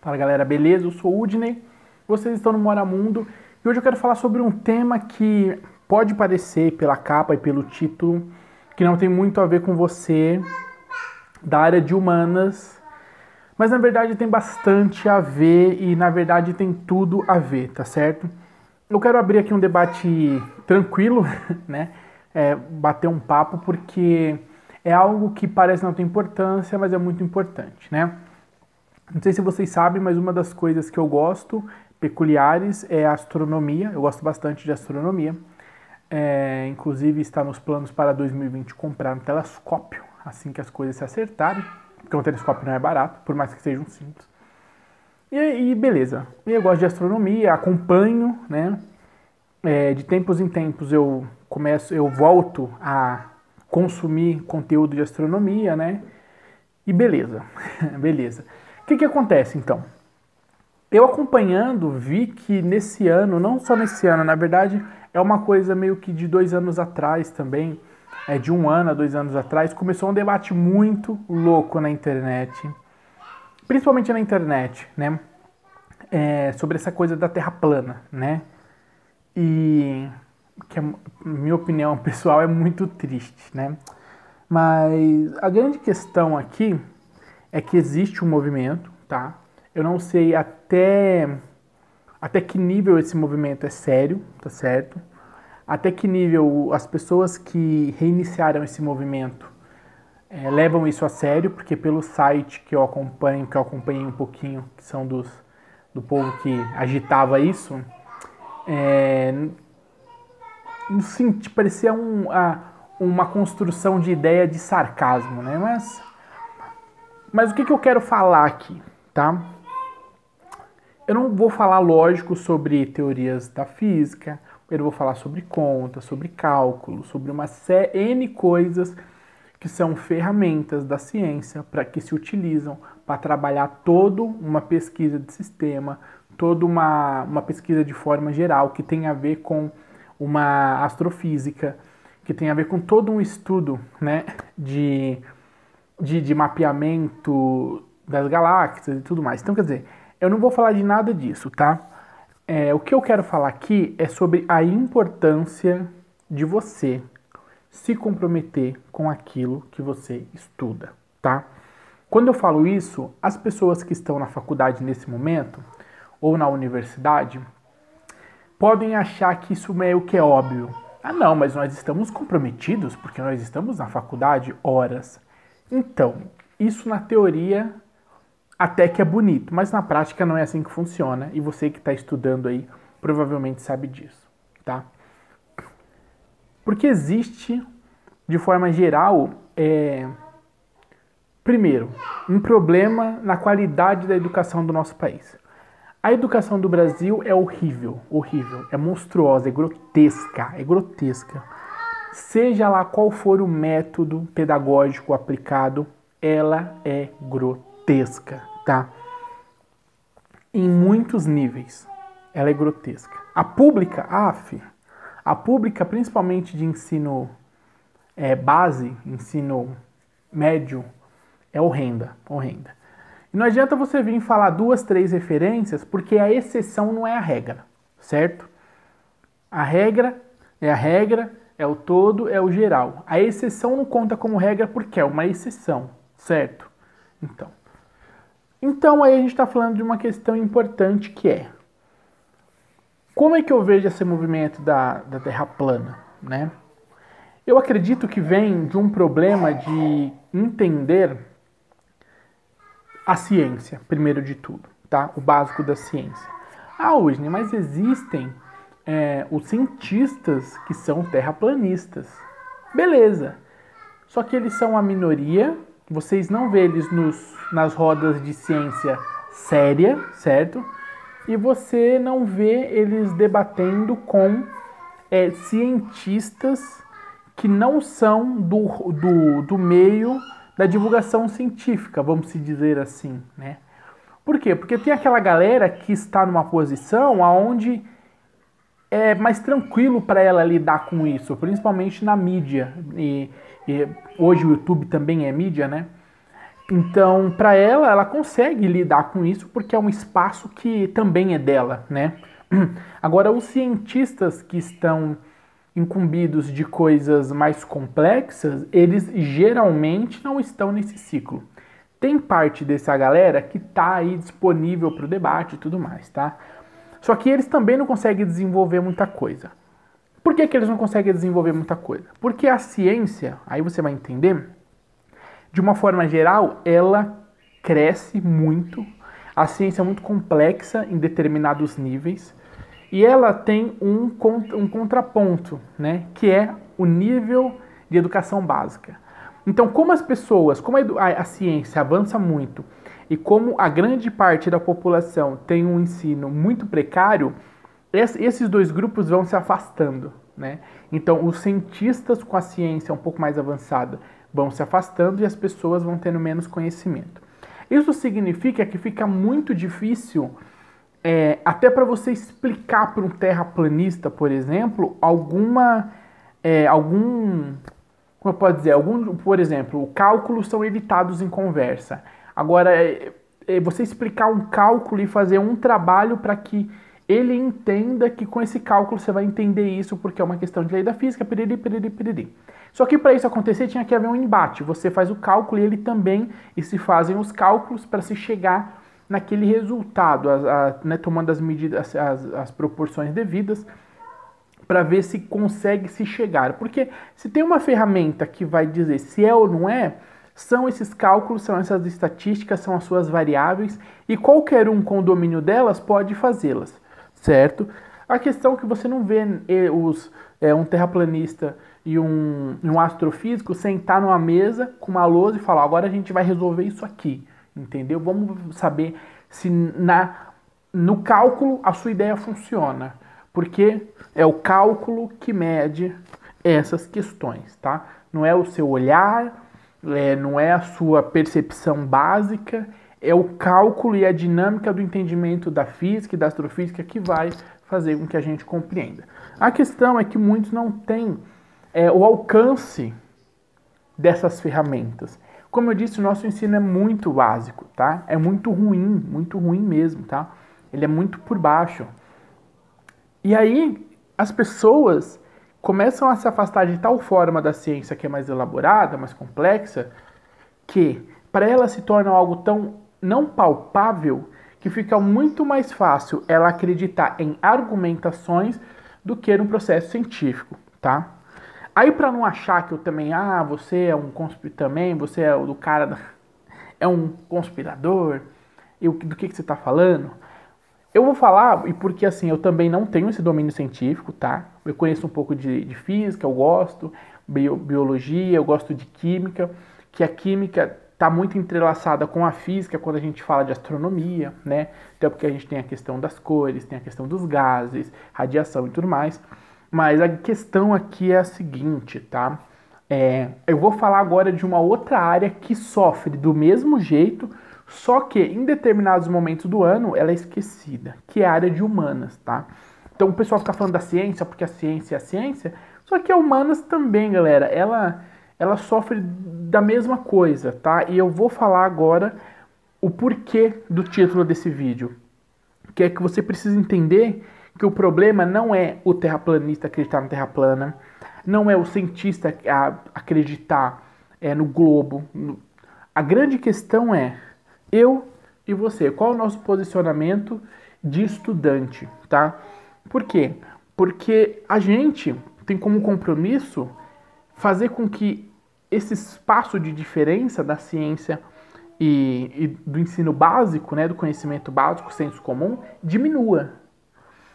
Fala galera, beleza? Eu sou o Udney, vocês estão no Mora Mundo e hoje eu quero falar sobre um tema que pode parecer pela capa e pelo título que não tem muito a ver com você da área de humanas, mas na verdade tem bastante a ver e na verdade tem tudo a ver, tá certo? Eu quero abrir aqui um debate tranquilo, né? Bater um papo porque é algo que parece não ter importância, mas é muito importante, né? Não sei se vocês sabem, mas uma das coisas que eu gosto, peculiares, é a astronomia. Eu gosto bastante de astronomia. Inclusive está nos planos para 2020 comprar um telescópio, assim que as coisas se acertarem, porque um telescópio não é barato, por mais que sejam simples. E beleza. E eu gosto de astronomia, acompanho, né? De tempos em tempos eu volto a consumir conteúdo de astronomia, né? E beleza, beleza. O que acontece então? Eu acompanhando vi que nesse ano, não só nesse ano, na verdade é uma coisa meio que de 2 anos atrás também, de 1 ano a 2 anos atrás, começou um debate muito louco na internet, principalmente na internet, né? Sobre essa coisa da Terra plana, né? E que, minha opinião pessoal, é muito triste, né? Mas a grande questão aqui é que existe um movimento, tá? Eu não sei até que nível esse movimento é sério, tá certo? Até que nível as pessoas que reiniciaram esse movimento levam isso a sério, porque pelo site que eu acompanhei um pouquinho, que são do povo que agitava isso, parecia uma construção de ideia de sarcasmo, né? Mas o que eu quero falar aqui, tá? Eu não vou falar, lógico, sobre teorias da física, eu vou falar sobre conta, sobre cálculo, sobre uma N coisas que são ferramentas da ciência para que se utilizam para trabalhar toda uma pesquisa de sistema, toda uma pesquisa de forma geral que tem a ver com uma astrofísica, que tem a ver com todo um estudo, né, de mapeamento das galáxias e tudo mais. Então, quer dizer, eu não vou falar de nada disso, tá? O que eu quero falar aqui é sobre a importância de você se comprometer com aquilo que você estuda, tá? Quando eu falo isso, as pessoas que estão na faculdade nesse momento, ou na universidade, podem achar que isso meio que é óbvio. Ah, não, mas nós estamos comprometidos porque nós estamos na faculdade horas. Então, isso na teoria até que é bonito, mas na prática não é assim que funciona, e você que está estudando aí provavelmente sabe disso, tá? Porque existe, de forma geral, primeiro, um problema na qualidade da educação do nosso país. A educação do Brasil é horrível, horrível, é monstruosa, é grotesca. Seja lá qual for o método pedagógico aplicado, ela é grotesca, tá? Em muitos níveis, ela é grotesca. A pública, a pública, principalmente de ensino base, ensino médio, é horrenda, horrenda. E não adianta você vir falar 2, 3 referências, porque a exceção não é a regra, certo? A regra, é o todo, é o geral. A exceção não conta como regra porque é uma exceção, certo? Então aí a gente está falando de uma questão importante que é: como é que eu vejo esse movimento da Terra plana, né? Eu acredito que vem de um problema de entender a ciência, primeiro de tudo, tá? O básico da ciência. Ah, Udney, mas existem os cientistas que são terraplanistas. Beleza. Só que eles são a minoria, vocês não vê eles nas rodas de ciência séria, certo? E você não vê eles debatendo com cientistas que não são do meio da divulgação científica, vamos se dizer assim, né? Por quê? Porque tem aquela galera que está numa posição onde é mais tranquilo para ela lidar com isso, principalmente na mídia. E hoje o YouTube também é mídia, né? Então, para ela consegue lidar com isso porque é um espaço que também é dela, né? Agora, os cientistas que estão incumbidos de coisas mais complexas, eles geralmente não estão nesse ciclo. Tem parte dessa galera que está aí disponível para o debate e tudo mais, tá? Só que eles também não conseguem desenvolver muita coisa. Por que eles não conseguem desenvolver muita coisa? Porque a ciência, aí você vai entender, de uma forma geral, ela cresce muito. A ciência é muito complexa em determinados níveis. E ela tem um contraponto, né? Que é o nível de educação básica. Então, como as pessoas, como a ciência avança muito e como a grande parte da população tem um ensino muito precário, esses dois grupos vão se afastando, né? Então, os cientistas com a ciência um pouco mais avançada vão se afastando e as pessoas vão tendo menos conhecimento. Isso significa que fica muito difícil, até para você explicar para um terraplanista, por exemplo, algum, como eu posso dizer, por exemplo, cálculos são evitados em conversa. Agora, você explicar um cálculo e fazer um trabalho para que ele entenda que com esse cálculo você vai entender isso porque é uma questão de lei da física, piriri, piriri, piriri. Só que para isso acontecer tinha que haver um embate. Você faz o cálculo e ele também, e se fazem os cálculos para se chegar naquele resultado, né, tomando as medidas, as proporções devidas, para ver se consegue se chegar. Porque se tem uma ferramenta que vai dizer se é ou não é, são esses cálculos, são essas estatísticas, são as suas variáveis, e qualquer um com o domínio delas pode fazê-las, certo? A questão é que você não vê um terraplanista e um astrofísico sentar numa mesa com uma lousa e falar, agora a gente vai resolver isso aqui, entendeu? Vamos saber se no cálculo a sua ideia funciona, porque é o cálculo que mede essas questões, tá? Não é o seu olhar, não é a sua percepção básica, é o cálculo e a dinâmica do entendimento da física e da astrofísica que vai fazer com que a gente compreenda. A questão é que muitos não têm o alcance dessas ferramentas. Como eu disse, o nosso ensino é muito básico, tá? É muito ruim mesmo, tá? Ele é muito por baixo. E aí, as pessoas começam a se afastar de tal forma da ciência que é mais elaborada, mais complexa, que para ela se torna algo tão não palpável que fica muito mais fácil ela acreditar em argumentações do que no processo científico, tá? Aí para não achar que eu também, você é um também, você é o do cara, é um conspirador, do que você está falando? Eu vou falar, e porque assim, eu também não tenho esse domínio científico, tá? Eu conheço um pouco de física, eu gosto, biologia, eu gosto de química, que a química está muito entrelaçada com a física quando a gente fala de astronomia, né? Até porque a gente tem a questão das cores, tem a questão dos gases, radiação e tudo mais. Mas a questão aqui é a seguinte, tá? Eu vou falar agora de uma outra área que sofre do mesmo jeito, só que em determinados momentos do ano ela é esquecida, que é a área de humanas, tá? Então o pessoal fica falando da ciência porque a ciência é a ciência, só que a humanas também, galera, ela sofre da mesma coisa, tá? E eu vou falar agora o porquê do título desse vídeo, que é que você precisa entender que o problema não é o terraplanista acreditar na Terra plana, não é o cientista acreditar no globo. A grande questão é eu e você. Qual é o nosso posicionamento de estudante, tá? Por quê? Porque a gente tem como compromisso fazer com que esse espaço de diferença da ciência e do ensino básico, né, do conhecimento básico, senso comum, diminua.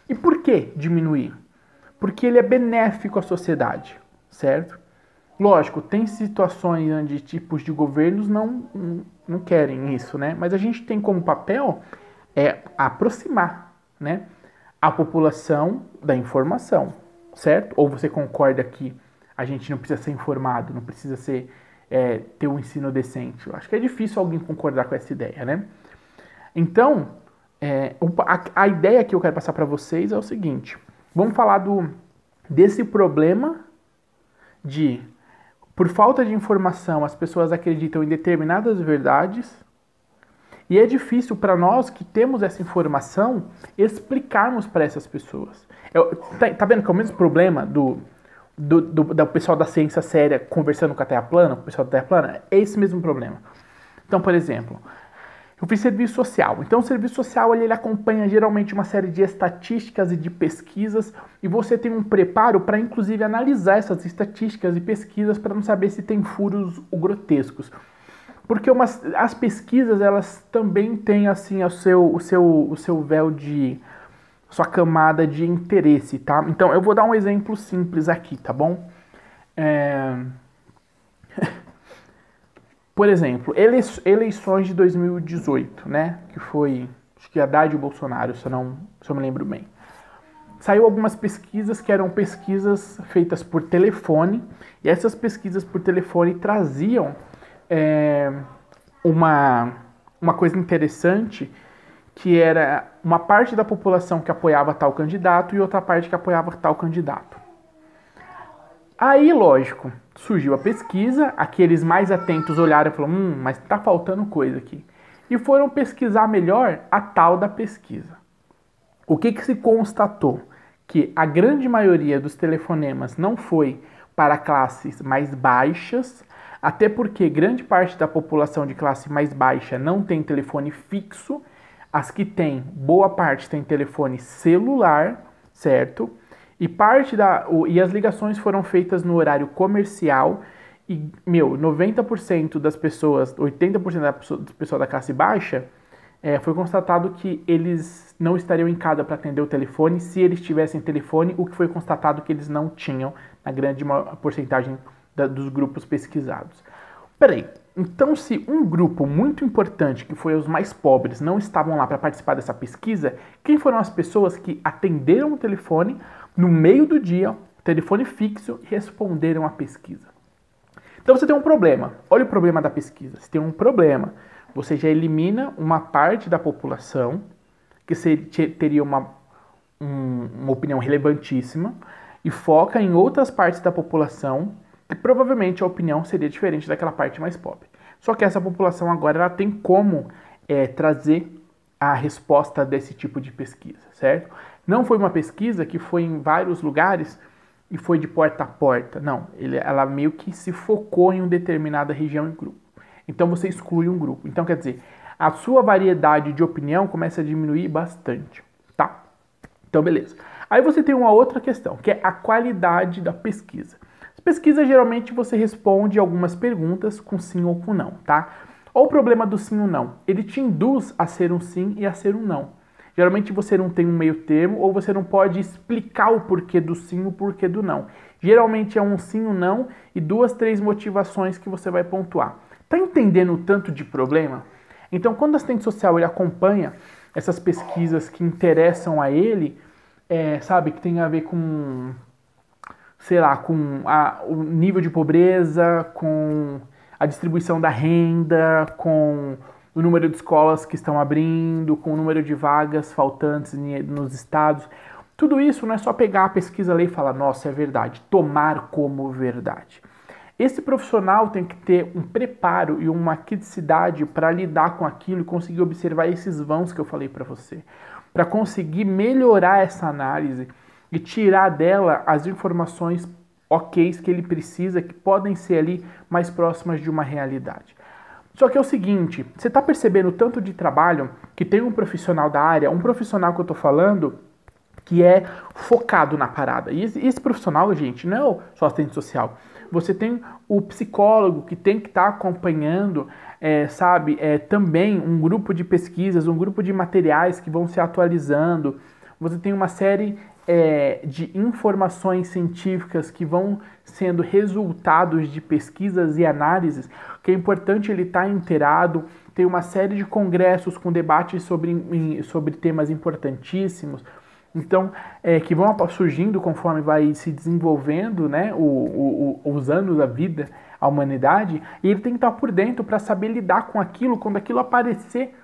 E por que diminuir? Porque ele é benéfico à sociedade, certo? Lógico, tem situações onde tipos de governos não querem isso, né? Mas a gente tem como papel aproximar, né, a população da informação, certo? Ou você concorda que a gente não precisa ser informado, não precisa ter um ensino decente? Eu acho que é difícil alguém concordar com essa ideia, né? Então, a ideia que eu quero passar para vocês é o seguinte. Vamos falar desse problema de Por falta de informação, as pessoas acreditam em determinadas verdades. E é difícil para nós que temos essa informação explicarmos para essas pessoas. Tá vendo que é o mesmo problema do pessoal da ciência séria conversando com a Terra plana, com o pessoal da Terra plana? É esse mesmo problema. Então, por exemplo, eu fiz serviço social. Então, o serviço social ele acompanha geralmente uma série de estatísticas e de pesquisas, e você tem um preparo para, inclusive, analisar essas estatísticas e pesquisas para não saber se tem furos grotescos. Porque as pesquisas, elas também têm, assim, o seu véu de... sua camada de interesse, tá? Então, eu vou dar um exemplo simples aqui, tá bom? Por exemplo, eleições de 2018, né? Que foi, acho que Haddad e o Bolsonaro, se eu me lembro bem. Saiu algumas pesquisas que eram pesquisas feitas por telefone, e essas pesquisas por telefone traziam uma coisa interessante, que era uma parte da população que apoiava tal candidato e outra parte que apoiava tal candidato. Aí, lógico, surgiu a pesquisa, aqueles mais atentos olharam e falaram, mas tá faltando coisa aqui. E foram pesquisar melhor a tal da pesquisa. O que se constatou? Que a grande maioria dos telefonemas não foi para classes mais baixas, até porque grande parte da população de classe mais baixa não tem telefone fixo, as que tem, boa parte tem telefone celular, certo? E as ligações foram feitas no horário comercial e, 90% das pessoas, 80% das pessoas da classe baixa, foi constatado que eles não estariam em casa para atender o telefone. Se eles tivessem telefone, o que foi constatado que eles não tinham na grande porcentagem dos grupos pesquisados. Peraí, então se um grupo muito importante, que foi os mais pobres, não estavam lá para participar dessa pesquisa, quem foram as pessoas que atenderam o telefone no meio do dia, telefone fixo, e responderam à pesquisa? Então você tem um problema. Olha o problema da pesquisa. Você tem um problema. Você já elimina uma parte da população que teria uma opinião relevantíssima e foca em outras partes da população que provavelmente a opinião seria diferente daquela parte mais pobre. Só que essa população agora ela tem como trazer a resposta desse tipo de pesquisa, certo? Não foi uma pesquisa que foi em vários lugares e foi de porta a porta. Não, ela meio que se focou em uma determinada região e grupo. Então você exclui um grupo. Então quer dizer, a sua variedade de opinião começa a diminuir bastante, tá? Então beleza. Aí você tem uma outra questão, que é a qualidade da pesquisa. As pesquisas geralmente você responde algumas perguntas com sim ou com não, tá? Olha o problema do sim ou não. Ele te induz a ser um sim e a ser um não. Geralmente você não tem um meio termo ou você não pode explicar o porquê do sim e o porquê do não. Geralmente é um sim ou não e 2, 3 motivações que você vai pontuar. Tá entendendo o tanto de problema? Então, quando o assistente social ele acompanha essas pesquisas que interessam a ele, sabe, que tem a ver com, sei lá, com o nível de pobreza, com a distribuição da renda, com o número de escolas que estão abrindo, com o número de vagas faltantes nos estados. Tudo isso não é só pegar a pesquisa, ler e falar, nossa, é verdade, tomar como verdade. Esse profissional tem que ter um preparo e uma criticidade para lidar com aquilo e conseguir observar esses vãos que eu falei para você, para conseguir melhorar essa análise e tirar dela as informações OKs que ele precisa, que podem ser ali mais próximas de uma realidade. Só que é o seguinte, você está percebendo o tanto de trabalho que tem um profissional da área, um profissional que eu estou falando, que é focado na parada. E esse profissional, gente, não é só assistente social. Você tem o psicólogo que tem que estar acompanhando, também um grupo de pesquisas, um grupo de materiais que vão se atualizando. Você tem uma série de informações científicas que vão sendo resultados de pesquisas e análises, que é importante ele estar inteirado. Tem uma série de congressos com debates sobre temas importantíssimos. Então, que vão surgindo conforme vai se desenvolvendo, né, os anos, a vida, a humanidade, e ele tem que estar por dentro para saber lidar com aquilo quando aquilo aparecer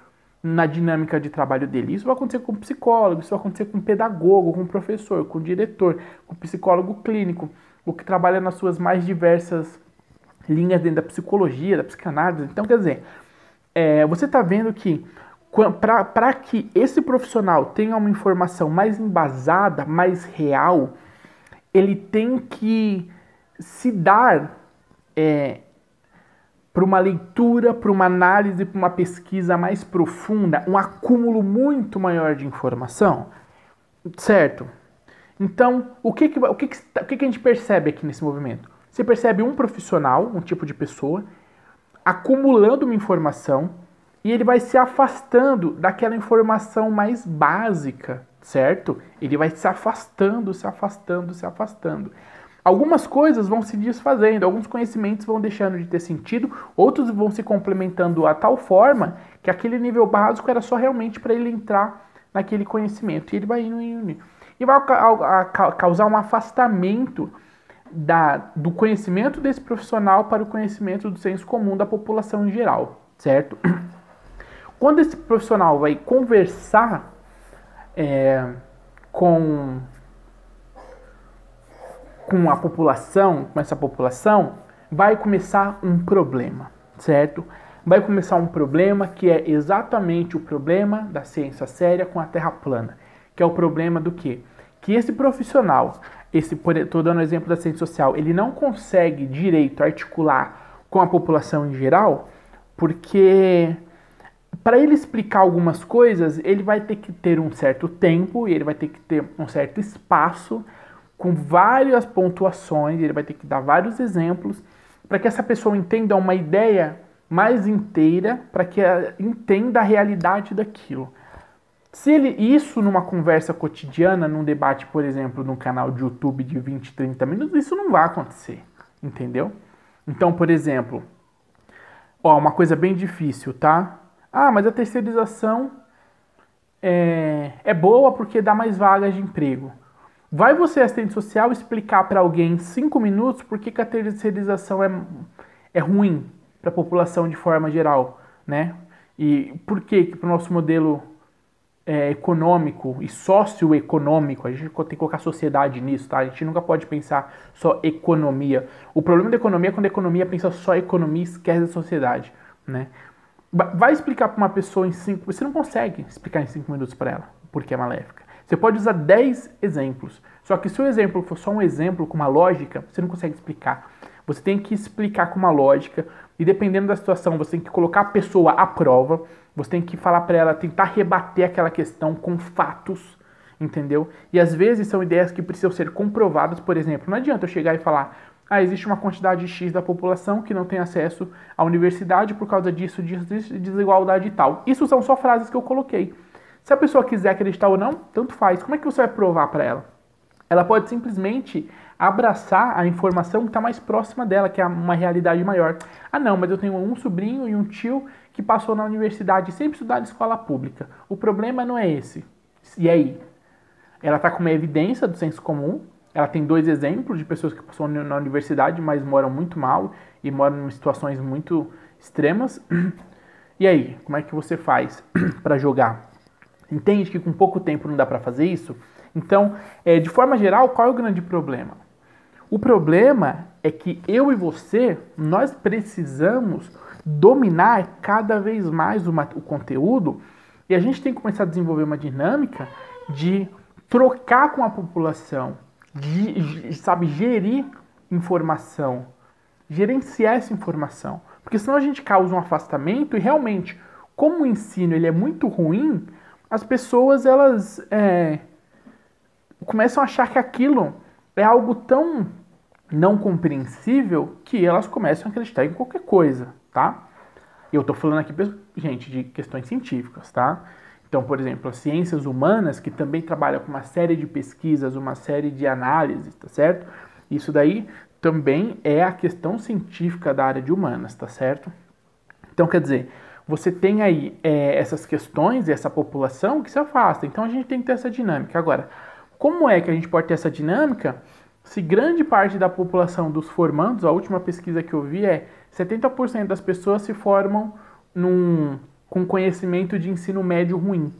na dinâmica de trabalho dele. Isso vai acontecer com o psicólogo, isso vai acontecer com o pedagogo, com o professor, com o diretor, com o psicólogo clínico, o que trabalha nas suas mais diversas linhas dentro da psicologia, da psicanálise. Então, quer dizer, você está vendo que para que esse profissional tenha uma informação mais embasada, mais real, ele tem que se dar para uma leitura, para uma análise, para uma pesquisa mais profunda, um acúmulo muito maior de informação, certo? Então, o que a gente percebe aqui nesse movimento? Você percebe um profissional, um tipo de pessoa, acumulando uma informação e ele vai se afastando daquela informação mais básica, certo? Ele vai se afastando, se afastando, se afastando. Algumas coisas vão se desfazendo, alguns conhecimentos vão deixando de ter sentido, outros vão se complementando a tal forma que aquele nível básico era só realmente para ele entrar naquele conhecimento. E ele vai indo. E vai causar um afastamento do conhecimento desse profissional para o conhecimento do senso comum da população em geral, certo? Quando esse profissional vai conversar com a população, com essa população, vai começar um problema, certo? Vai começar um problema que é exatamente o problema da ciência séria com a Terra plana, que é o problema do quê? Que esse profissional, estou dando o exemplo da ciência social, ele não consegue direito articular com a população em geral, porque para ele explicar algumas coisas, ele vai ter que ter um certo tempo, e ele vai ter que ter um certo espaço, com várias pontuações, ele vai ter que dar vários exemplos, para que essa pessoa entenda uma ideia mais inteira, para que ela entenda a realidade daquilo. Se isso numa conversa cotidiana, num debate, por exemplo, num canal de YouTube de 20, 30 minutos, isso não vai acontecer, entendeu? Então, por exemplo, uma coisa bem difícil, tá? Mas a terceirização é boa porque dá mais vagas de emprego. Vai você, assistente social, explicar para alguém em 5 minutos por que a terceirização é ruim para a população de forma geral, né? E por que para o nosso modelo econômico e socioeconômico, a gente tem que colocar sociedade nisso, tá? A gente nunca pode pensar só economia. O problema da economia é quando a economia pensa só economia e esquece a sociedade, né? Vai explicar para uma pessoa em 5... Você não consegue explicar em 5 minutos para ela porque é maléfica. Você pode usar 10 exemplos. Só que se o exemplo for só um exemplo com uma lógica, você não consegue explicar. Você tem que explicar com uma lógica e dependendo da situação, você tem que colocar a pessoa à prova, você tem que falar para ela, tentar rebater aquela questão com fatos, entendeu? E às vezes são ideias que precisam ser comprovadas, por exemplo, não adianta eu chegar e falar, existe uma quantidade X da população que não tem acesso à universidade por causa disso, desigualdade e tal. Isso são só frases que eu coloquei. Se a pessoa quiser acreditar ou não, tanto faz. Como é que você vai provar para ela? Ela pode simplesmente abraçar a informação que está mais próxima dela, que é uma realidade maior. Não, mas eu tenho um sobrinho e um tio que passou na universidade e sempre estudar em escola pública. O problema não é esse. E aí? Ela está com uma evidência do senso comum, ela tem 2 exemplos de pessoas que passaram na universidade, mas moram muito mal e moram em situações muito extremas. E aí? Como é que você faz para jogar? Entende que com pouco tempo não dá para fazer isso? Então, de forma geral, qual é o grande problema? O problema é que eu e você, nós precisamos dominar cada vez mais o conteúdo e a gente tem que começar a desenvolver uma dinâmica de trocar com a população, de gerir informação, gerenciar essa informação. Porque senão a gente causa um afastamento e realmente, como o ensino ele é muito ruim, as pessoas elas começam a achar que aquilo é algo tão não compreensível que elas começam a acreditar em qualquer coisa, tá? Eu tô falando aqui, gente, de questões científicas, tá? Então, por exemplo, as ciências humanas, que também trabalham com uma série de pesquisas, uma série de análises, tá certo? Isso daí também é a questão científica da área de humanas, tá certo? Então, quer dizer, você tem aí essas questões e essa população que se afasta. Então, a gente tem que ter essa dinâmica. Agora, como é que a gente pode ter essa dinâmica se grande parte da população dos formandos, a última pesquisa que eu vi 70% das pessoas se formam com conhecimento de ensino médio ruim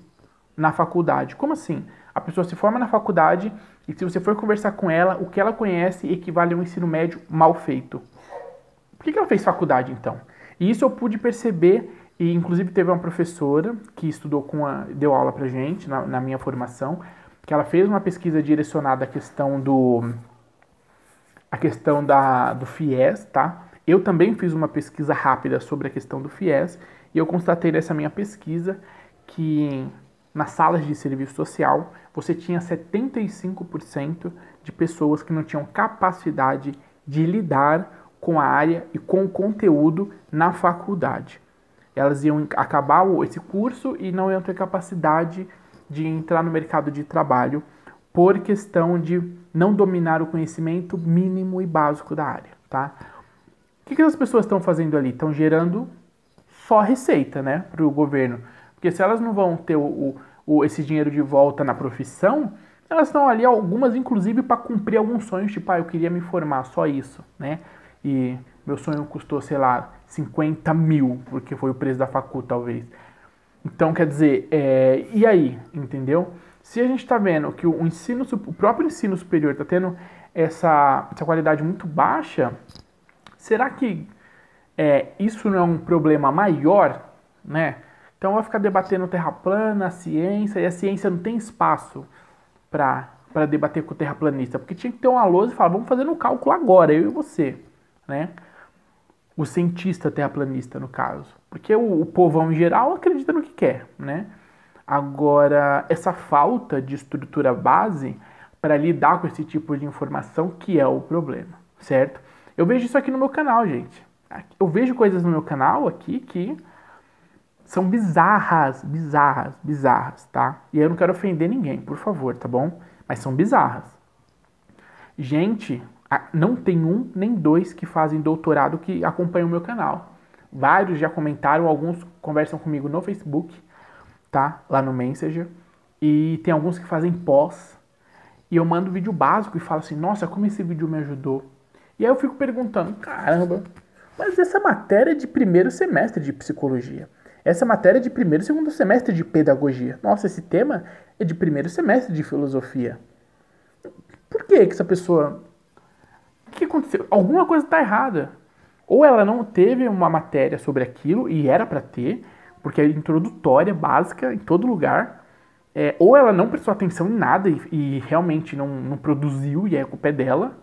na faculdade. Como assim? A pessoa se forma na faculdade e se você for conversar com ela, o que ela conhece equivale a um ensino médio mal feito. que ela fez faculdade, então? E isso eu pude perceber, e inclusive teve uma professora que estudou deu aula pra gente na minha formação, que ela fez uma pesquisa direcionada à questão do FIES, tá? Eu também fiz uma pesquisa rápida sobre a questão do FIES, e eu constatei nessa minha pesquisa que nas salas de serviço social você tinha 75% de pessoas que não tinham capacidade de lidar com a área e com o conteúdo na faculdade. Elas iam acabar esse curso e não iam ter capacidade de entrar no mercado de trabalho por questão de não dominar o conhecimento mínimo e básico da área, tá? O que as pessoas estão fazendo ali? Estão gerando só receita, né, para o governo. Porque se elas não vão ter esse dinheiro de volta na profissão, elas estão ali, algumas inclusive para cumprir alguns sonhos, tipo, eu queria me formar, só isso, né? E meu sonho custou, sei lá, 50 mil, porque foi o preço da facul, talvez. Então, quer dizer, e aí, entendeu? Se a gente está vendo que o próprio ensino superior está tendo essa qualidade muito baixa, será que isso não é um problema maior, né? Então vai ficar debatendo terra plana, a ciência, e a ciência não tem espaço para debater com o terraplanista, porque tinha que ter uma lousa e falar, vamos fazer no cálculo agora, eu e você, né? O cientista terraplanista, no caso. Porque o povão em geral acredita no que quer, né? Agora, essa falta de estrutura base para lidar com esse tipo de informação que é o problema, certo? Eu vejo isso aqui no meu canal, gente. Eu vejo coisas no meu canal aqui que são bizarras, tá? E eu não quero ofender ninguém, por favor, tá bom? Mas são bizarras. Gente, não tem um nem dois que fazem doutorado que acompanham o meu canal. Vários já comentaram, alguns conversam comigo no Facebook, tá? Lá no Messenger. E tem alguns que fazem pós. E eu mando vídeo básico e falo assim, nossa, como esse vídeo me ajudou. E aí eu fico perguntando, caramba, mas essa matéria é de primeiro semestre de psicologia. Essa matéria é de primeiro e segundo semestre de pedagogia. Nossa, esse tema é de primeiro semestre de filosofia. Por que essa pessoa... O que aconteceu? Alguma coisa está errada. Ou ela não teve uma matéria sobre aquilo, e era para ter, porque é introdutória, básica, em todo lugar. Ou ela não prestou atenção em nada e realmente não produziu, e a culpa é dela.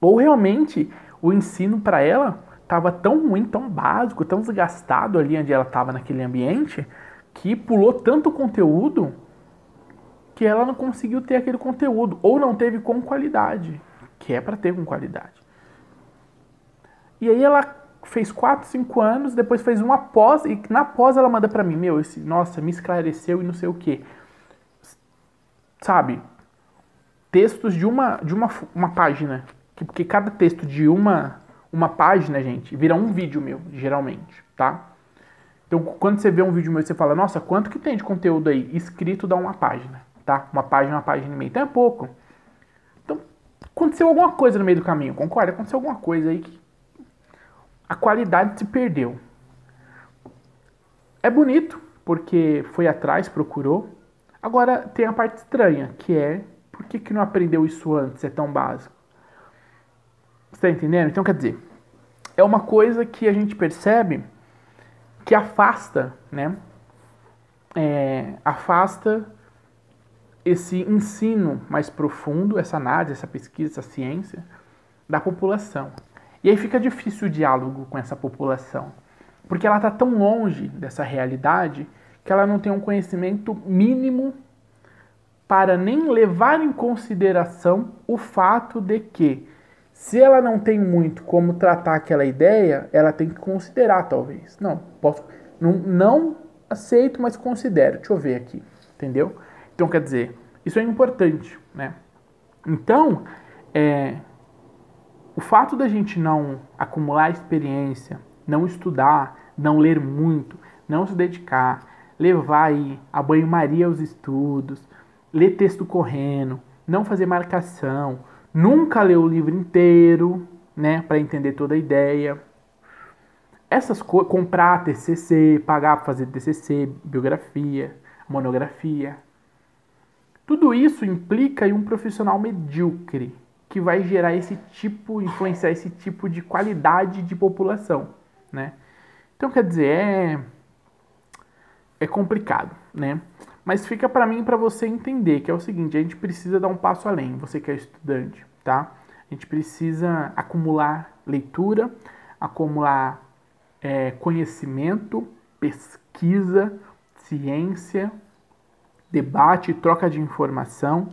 Ou realmente o ensino para ela estava tão ruim, tão básico, tão desgastado ali onde ela estava naquele ambiente, que pulou tanto conteúdo que ela não conseguiu ter aquele conteúdo. Ou não teve com qualidade, que é para ter com qualidade. E aí ela fez 4, 5 anos, depois fez uma pós, e na pós ela manda pra mim, nossa, me esclareceu e não sei o que. Sabe? Textos de uma página. Porque cada texto de uma página, gente, vira um vídeo meu, geralmente, tá? Então, quando você vê um vídeo meu, você fala, nossa, quanto que tem de conteúdo aí? Escrito dá uma página, tá? Uma página e meia. Então é pouco. Então, aconteceu alguma coisa no meio do caminho, concorda? Aconteceu alguma coisa aí que a qualidade se perdeu. É bonito, porque foi atrás, procurou. Agora, tem a parte estranha, que é, por que não aprendeu isso antes? É tão básico. Você tá entendendo? Então, quer dizer, é uma coisa que a gente percebe que afasta, né? Afasta esse ensino mais profundo, essa análise, essa pesquisa, essa ciência da população. E aí fica difícil o diálogo com essa população, porque ela está tão longe dessa realidade que ela não tem um conhecimento mínimo para nem levar em consideração o fato de que, se ela não tem muito como tratar aquela ideia, ela tem que considerar, talvez. Não aceito, mas considero. Deixa eu ver aqui, entendeu? Então, quer dizer, isso é importante, né? Então, o fato da gente não acumular experiência, não estudar, não ler muito, não se dedicar, levar aí a banho-maria aos estudos, ler texto correndo, não fazer marcação, nunca ler o livro inteiro, né, para entender toda a ideia. Essas coisas, comprar TCC, pagar para fazer TCC, biografia, monografia. Tudo isso implica em um profissional medíocre, que vai gerar esse tipo, influenciar esse tipo de qualidade de população, né? Então, quer dizer, é complicado, né? Mas fica para mim e para você entender que é o seguinte, a gente precisa dar um passo além, você que é estudante, tá? A gente precisa acumular leitura, acumular conhecimento, pesquisa, ciência, debate, troca de informação,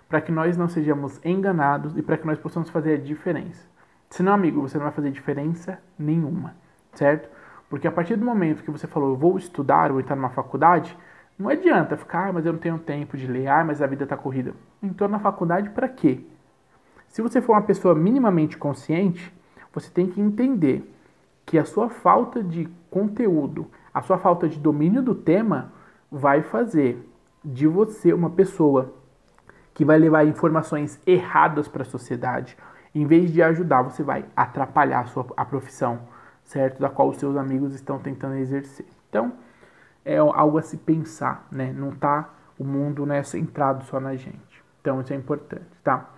para que nós não sejamos enganados e para que nós possamos fazer a diferença. Senão, amigo, você não vai fazer diferença nenhuma, certo? Porque a partir do momento que você falou, eu vou estudar, vou entrar numa faculdade, não adianta ficar, mas eu não tenho tempo de ler, mas a vida está corrida. Entrou na faculdade para quê? Se você for uma pessoa minimamente consciente, você tem que entender que a sua falta de conteúdo, a sua falta de domínio do tema vai fazer de você uma pessoa que vai levar informações erradas para a sociedade. Em vez de ajudar, você vai atrapalhar a profissão, certo? Da qual os seus amigos estão tentando exercer. Então, é algo a se pensar, né? Não tá o mundo, né, centrado só na gente. Então, isso é importante, tá?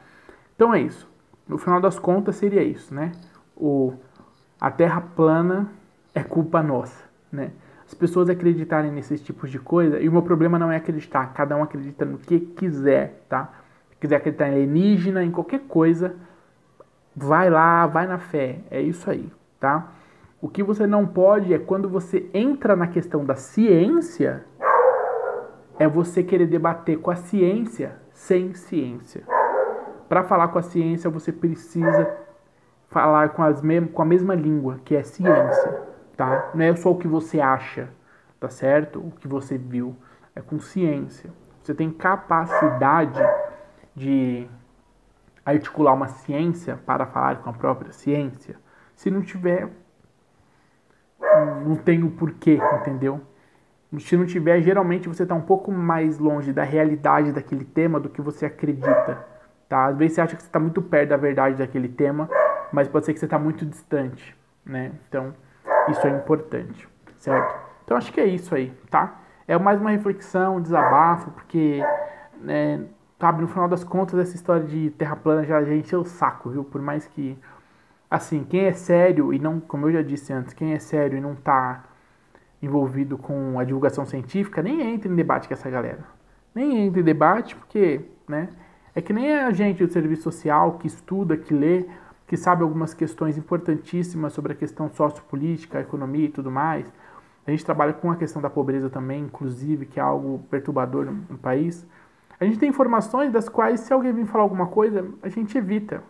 Então é isso. No final das contas, seria isso, né? A Terra plana é culpa nossa, né? As pessoas acreditarem nesses tipos de coisa, e o meu problema não é acreditar, cada um acredita no que quiser, tá? Se quiser acreditar em alienígena, em qualquer coisa, vai lá, vai na fé, é isso aí, tá? O que você não pode é quando você entra na questão da ciência, é você querer debater com a ciência sem ciência. Para falar com a ciência, você precisa falar com a mesma língua, que é ciência, tá? Não é só o que você acha, tá certo? O que você viu, é com ciência. Você tem capacidade de articular uma ciência para falar com a própria ciência. Se não tiver, não tem o porquê, entendeu? Se não tiver, geralmente você está um pouco mais longe da realidade daquele tema do que você acredita, tá? Às vezes você acha que você está muito perto da verdade daquele tema, mas pode ser que você está muito distante, né? Então, isso é importante, certo? Então, acho que é isso aí, tá? É mais uma reflexão, um desabafo, porque, né, sabe, no final das contas, essa história de terra plana já encheu o saco, viu? Por mais que, assim, quem é sério e não, como eu já disse antes, quem é sério e não tá envolvido com a divulgação científica, nem entra em debate com essa galera. Nem entra em debate porque, né, é que nem a gente do serviço social que estuda, que lê, que sabe algumas questões importantíssimas sobre a questão sociopolítica, a economia e tudo mais. A gente trabalha com a questão da pobreza também, inclusive, que é algo perturbador no país. A gente tem informações das quais, se alguém vir falar alguma coisa, a gente evita.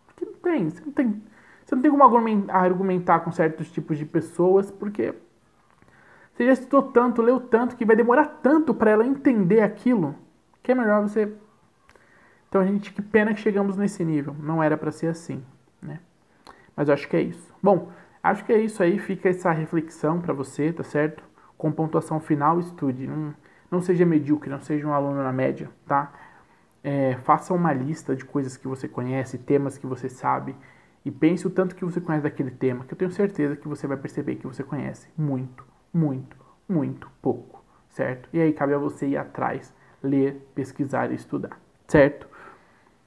Porque você não tem como argumentar com certos tipos de pessoas, porque você já estudou tanto, leu tanto, que vai demorar tanto para ela entender aquilo, que é melhor você... Então, que pena que chegamos nesse nível. Não era para ser assim, né? Mas eu acho que é isso. Bom, acho que é isso aí. Fica essa reflexão para você, tá certo? Com pontuação final, estude. Não seja medíocre, não seja um aluno na média, tá? Faça uma lista de coisas que você conhece, temas que você sabe, e pense o tanto que você conhece daquele tema, que eu tenho certeza que você vai perceber que você conhece muito, muito, muito pouco, certo? E aí cabe a você ir atrás, ler, pesquisar e estudar, certo?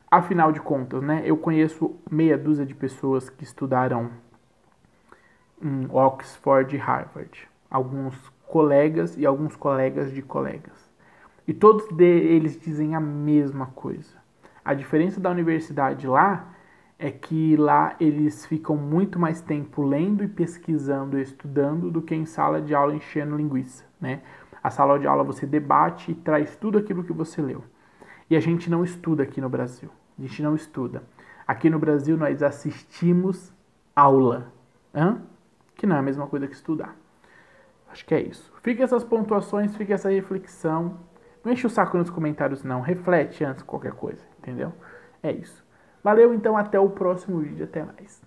Afinal de contas, né, eu conheço meia dúzia de pessoas que estudaram em Oxford e Harvard. Alguns colegas e alguns colegas de colegas. E todos eles dizem a mesma coisa. A diferença da universidade lá é que lá eles ficam muito mais tempo lendo e pesquisando e estudando do que em sala de aula enchendo linguiça, né? A sala de aula você debate e traz tudo aquilo que você leu. E a gente não estuda aqui no Brasil. A gente não estuda. Aqui no Brasil nós assistimos aula. Que não é a mesma coisa que estudar. Acho que é isso. Fica essas pontuações, fica essa reflexão. Não enche o saco nos comentários não. Reflete antes de qualquer coisa, entendeu? É isso. Valeu, então, até o próximo vídeo. Até mais.